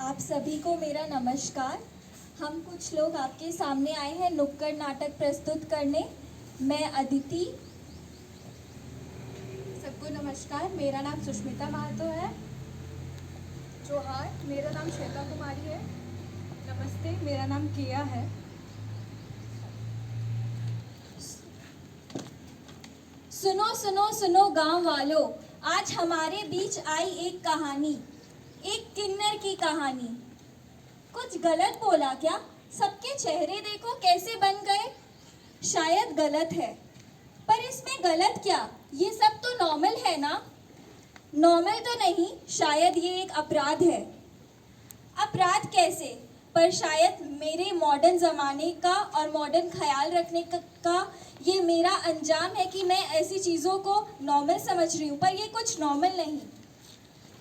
आप सभी को मेरा नमस्कार। हम कुछ लोग आपके सामने आए हैं नुक्कड़ नाटक प्रस्तुत करने। मैं अदिति। सबको नमस्कार। मेरा नाम सुष्मिता महतो है। जोहार, मेरा नाम श्वेता कुमारी है। नमस्ते, मेरा नाम किया है। सुनो सुनो सुनो गांव वालों, आज हमारे बीच आई एक कहानी, एक किन्नर की कहानी। कुछ गलत बोला क्या? सबके चेहरे देखो कैसे बन गए। शायद गलत है, पर इसमें गलत क्या? ये सब तो नॉर्मल है ना? नॉर्मल तो नहीं, शायद ये एक अपराध है। अपराध कैसे? पर शायद मेरे मॉडर्न ज़माने का और मॉडर्न ख्याल रखने का ये मेरा अंजाम है कि मैं ऐसी चीज़ों को नॉर्मल समझ रही हूँ, पर ये कुछ नॉर्मल नहीं।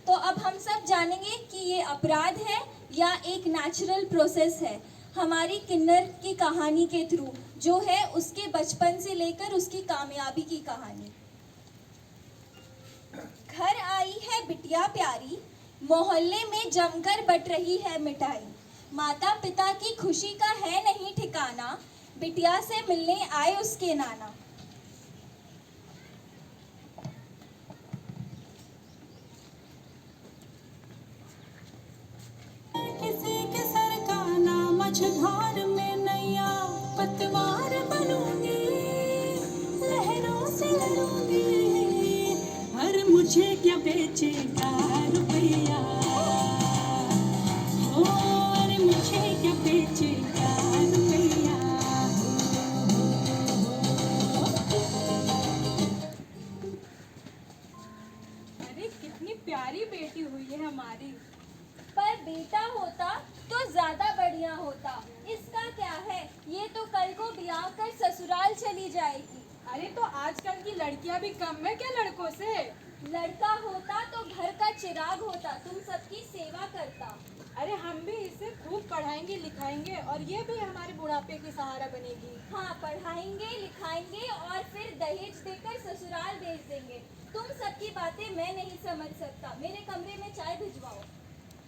तो अब हम सब जानेंगे कि ये अपराध है या एक नेचुरल प्रोसेस है, हमारी किन्नर की कहानी के थ्रू, जो है उसके बचपन से लेकर उसकी कामयाबी की कहानी। घर आई है बिटिया प्यारी, मोहल्ले में जमकर बट रही है मिठाई। माता पिता की खुशी का है नहीं ठिकाना, बिटिया से मिलने आए उसके नाना। किसी के सर का नाम मझधार में नैया पतवार बनूंगी, लहरों से लड़ूंगी। हर मुझे क्या बेचेगा रुपया, ओ अरे मुझे क्या बेचेगा रुपया। अरे कितनी प्यारी बेटी हुई है हमारी। पर बेटा होता तो ज्यादा बढ़िया होता। इसका क्या है, ये तो कल को ब्याह कर ससुराल चली जाएगी। अरे तो आजकल की लड़कियां भी कम है क्या लड़कों से? लड़का होता तो घर का चिराग होता, तुम सबकी सेवा करता। अरे हम भी इसे खूब पढ़ाएंगे लिखाएंगे और ये भी हमारे बुढ़ापे की सहारा बनेगी। हाँ, पढ़ाएंगे लिखाएंगे और फिर दहेज देकर ससुराल भेज देंगे। तुम सबकी बातें मैं नहीं समझ सकता। मेरे कमरे में चाय भिजवाओ।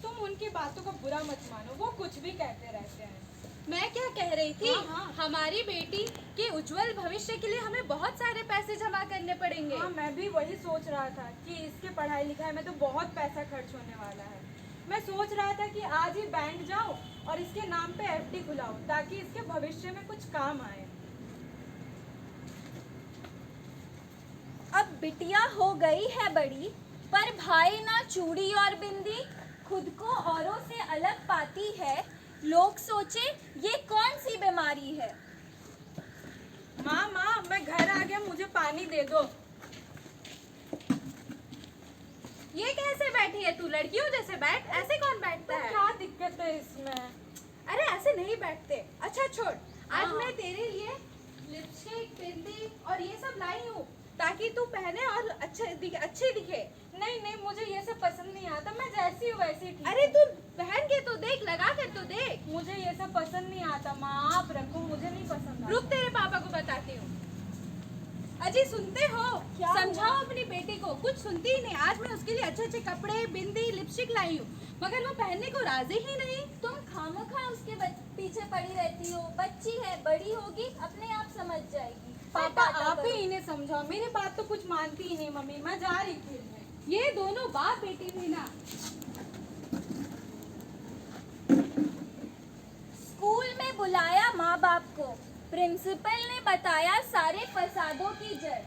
तुम उनकी बातों को बुरा मत मानो, वो कुछ भी कहते रहते हैं। मैं क्या कह रही थी, हाँ। हमारी बेटी के उज्जवल भविष्य के लिए हमें बहुत सारे पैसे जमा करने पड़ेंगे। हाँ, मैं भी वही सोच रहा था कि इसके पढ़ाई लिखाई में तो बहुत पैसा खर्च होने वाला है। मैं सोच रहा था कि आज ही बैंक जाऊं और इसके नाम पे एफडी खुलाऊं ताकि इसके भविष्य में कुछ काम आए। अब बिटिया हो गई है बड़ी, पर भाई ना चूड़ी और बिंदी, खुद को औरों से अलग पाती है। लोग सोचे ये कौन सी बीमारी है। माँ माँ, मैं घर आ गया, मुझे पानी दे दो। ये कैसे बैठी है तू? लड़कियों जैसे बैठ, ऐसे कौन बैठता तो है? क्या दिक्कत है इसमें? अरे ऐसे नहीं बैठते। अच्छा छोड़, आज हाँ। मैं तेरे लिए लिपस्टिक, बिंदी और ये सब लाई हूँ ताकि तू पहने और अच्छे दिखे। नहीं नहीं, मुझे ये सब पसंद नहीं आता। मैं जैसी हूँ वैसी ठीक अरे है। तू पहन के तो देख, लगा कर तो देख। मुझे ये सब पसंद नहीं आता माँ, आप रखो, मुझे नहीं पसंद आता। रुक, तेरे पापा को बताती हूँ। अजी सुनते हो? क्या समझाओ हुआ? अपनी बेटी को, कुछ सुनती ही नहीं। आज मैं उसके लिए अच्छे अच्छे कपड़े, बिंदी, लिपस्टिक लाई हूँ, मगर वो पहनने को राजी ही नहीं। तुम खामखा उसके पीछे पड़ी रहती हो। बच्ची है, बड़ी होगी अपने आप समझ जाएगी। पापा डांटा आप ही करो। इन्हें समझाओ, मेरी बात तो कुछ मानती ही नहीं मम्मी। मैं जा रही थी। ये दोनों बाप बेटी थी ना। स्कूल में बुलाया माँ बाप को, प्रिंसिपल ने बताया सारे फसादों की जड़।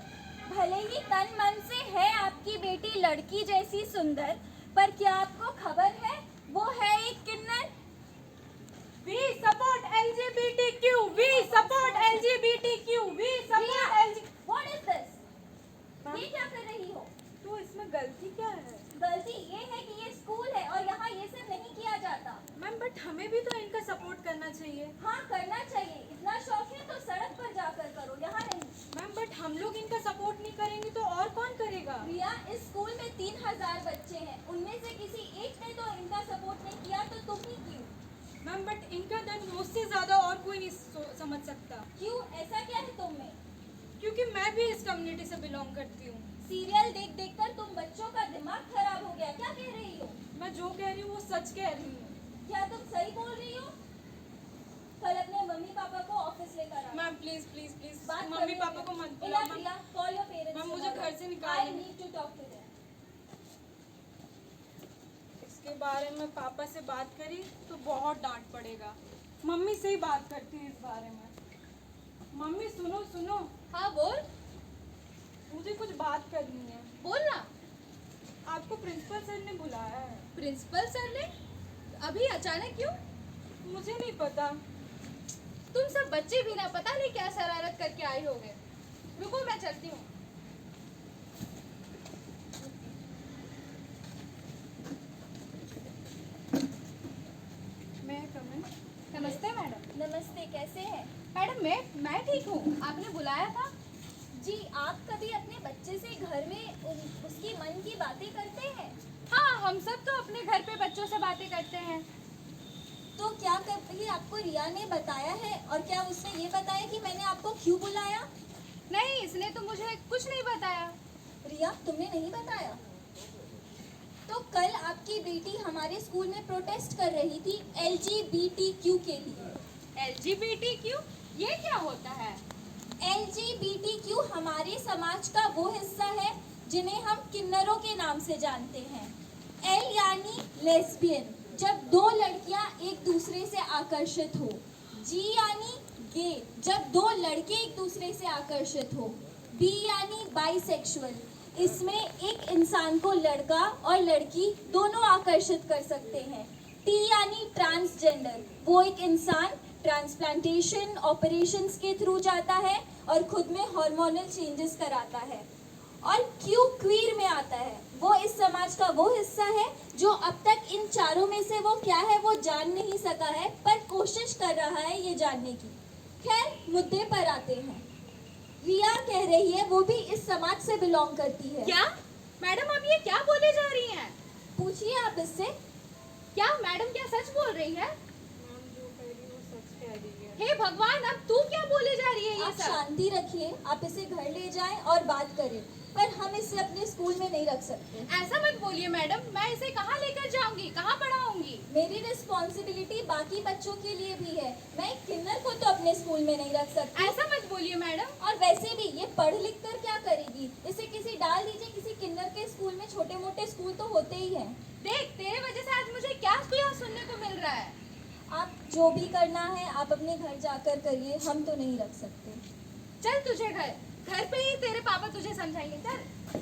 भले ही तन मन से है आपकी बेटी लड़की जैसी सुंदर, पर क्या आपको खबर है वो है एक किन्नर। We support LGBTQ. We support LGBTQ. We support LG. What is this? ये क्या कर रही हो? तो इसमें गलती क्या है? गलती ये है कि ये स्कूल है और यहाँ ये सब नहीं किया जाता। मैम बट हमें भी तो इनका सपोर्ट करना चाहिए। हाँ, करना चाहिए। इतना शौक है तो सड़क पर जाकर करो, यहाँ नहीं। मैम बट हम लोग इनका सपोर्ट नहीं करेंगे तो और कौन करेगा? रिया, इस स्कूल में 3000 बच्चे हैं, उनमें से किसी एक ने तो इनका सपोर्ट नहीं किया, तो तुम ही क्यों? मैम बट इनका दर्द मुझसे ज्यादा और कोई नहीं समझ सकता, क्यों? ऐसा क्या है तुम में? क्योंकि मैं भी इस कम्युनिटी से बिलोंग करती हूँ। सीरियल देख देख कर तुम बच्चों का दिमाग खराब हो गया। क्या कह रही हो? मैं जो कह रही हूँ वो सच कह रही हूँ। क्या तुम सही बोल रही हो? कल अपने मम्मी पापा को ऑफिस लेकर आना। मैम प्लीज प्लीज प्लीज बात मम्मी करने पापा दो। को मत इला बुलाओ ma'am. Priya, call your parents ma'am, मुझे tomorrow. घर से निकाल I दो। need to talk to them. इसके बारे में पापा से बात करी तो बहुत डांट पड़ेगा। मम्मी से ही बात करती हूँ इस बारे में। मम्मी सुनो सुनो, हाँ बोल, मुझे कुछ बात करनी है। बोल ना। आपको प्रिंसिपल सर ने बुलाया है। प्रिंसिपल सर ने? अभी अचानक क्यों? मुझे नहीं पता। तुम सब बच्चे भी ना पता नहीं क्या शरारत करके आए होगे। रुको मैं चलती हूँ। मैं कमन। नमस्ते मैडम। नमस्ते, कैसे हैं? मैडम मैं ठीक हूँ, आपने बुलाया था? जी, आप कभी अपने बच्चे से घर में उसकी मन की बातें करते हैं? हाँ, हम सब तो अपने घर पे बच्चों से बातें करते हैं। तो क्या कभी आपको रिया ने बताया है, और क्या उसने ये बताया कि मैंने आपको क्यों बुलाया? नहीं, इसने तो मुझे कुछ नहीं बताया। रिया, तुमने नहीं बताया? तो कल आपकी बेटी हमारे स्कूल में प्रोटेस्ट कर रही थी LGBTQ के लिए। LGBTQ? ये क्या होता है? LGBTQ हमारे समाज का वो हिस्सा है जिन्हें हम किन्नरों के नाम से जानते हैं। L यानी लेस्बियन, जब दो लड़कियां एक दूसरे से आकर्षित हो। G यानी गे, जब दो लड़के एक दूसरे से आकर्षित हो। B यानी बाइसेक्सुअल, इसमें एक इंसान को लड़का और लड़की दोनों आकर्षित कर सकते हैं। T यानी ट्रांसजेंडर, वो एक इंसान ट्रांसप्लांटेशन ऑपरेशंस के थ्रू जाता है और खुद में हार्मोनल चेंजेस कराता है। और Q क्वीर में आता है, वो इस समाज का वो हिस्सा है जो अब तक इन चारों में से वो क्या है वो जान नहीं सका है, पर कोशिश कर रहा है ये जानने की। खैर, मुद्दे पर आते हैं। रिया कह रही है वो भी इस समाज से बिलोंग करती है। क्या? मैडम आप ये क्या बोले जा रही हैं? पूछिए आप इससे। क्या मैडम क्या सच बोल रही है? मैम जो कह रही वो सच कह रही है। हे भगवान, अब तू क्या बोले जा रही है ये आप सब? शांति रखिए, आप इसे घर ले जाएं और बात करें, पर हम इसे अपने स्कूल में नहीं रख सकते। ऐसा मत बोलिए मैडम, मैं इसे कहाँ लेकर जाऊंगी, कहाँ पढ़ाऊंगी? मेरी रिस्पॉन्सिबिलिटी बाकी बच्चों के लिए भी है। मैं एक किन्नर को तो अपने स्कूल में नहीं रख सकती। ऐसा मत बोलिए मैडम। और वैसे भी ये पढ़ लिख कर क्या करेगी? इसे किसी डाल दीजिए किसी किन्नर के स्कूल में, छोटे मोटे स्कूल तो होते ही हैं। देख, तेरे वजह से आज मुझे क्या क्या सुनने को मिल रहा है। आप जो भी करना है आप अपने घर जाकर करिए, हम तो नहीं रख सकते। चल तुझे घर पे ही तेरे पापा तुझे समझाएंगे, चल।